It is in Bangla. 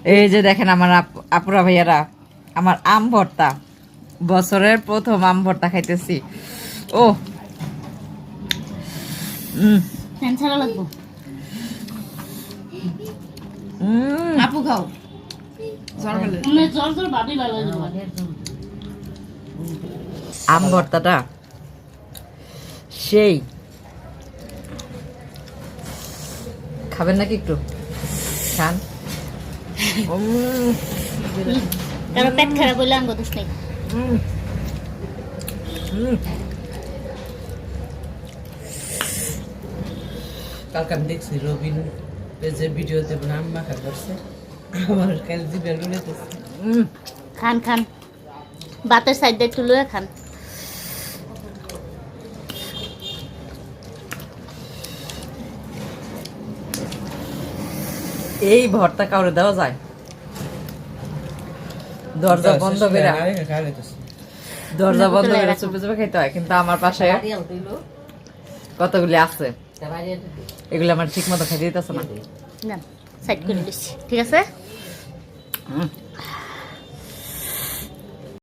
এই যে দেখেন আমার আপুরা ভাইয়ারা, আমার আম ভর্তা, বছরের প্রথম আম ভর্তা খাইতেছি। ও ফ্যান ছাড়া লাগবো। আপু খাও। জ্বর ভাবি ভালো লাগবে। আম ভর্তাটা সেই। খাবেন নাকি একটু? খান। কারো পেট খারাপ হইলে আঙ্গ দোষ নেই। কালকে আমি দেখছি রবিন যে ভিডিওতে নাম মাখা করছে, আমার কাল জিভে লুলেতেছে। খান খান, বাতের সাইড দিয়ে একটু লয়ে খান। এই ভর্তা কাউরে দেওয়া যায়? দরজা বন্ধ করে, দরজা বন্ধ করে চুপে চুপে খেতে হয়। কিন্তু আমার পাশে কতগুলি আছে, এগুলো আমার ঠিক মতো খেতে দিতেছে না। না, সাইড করে দিচ্ছি, ঠিক আছে।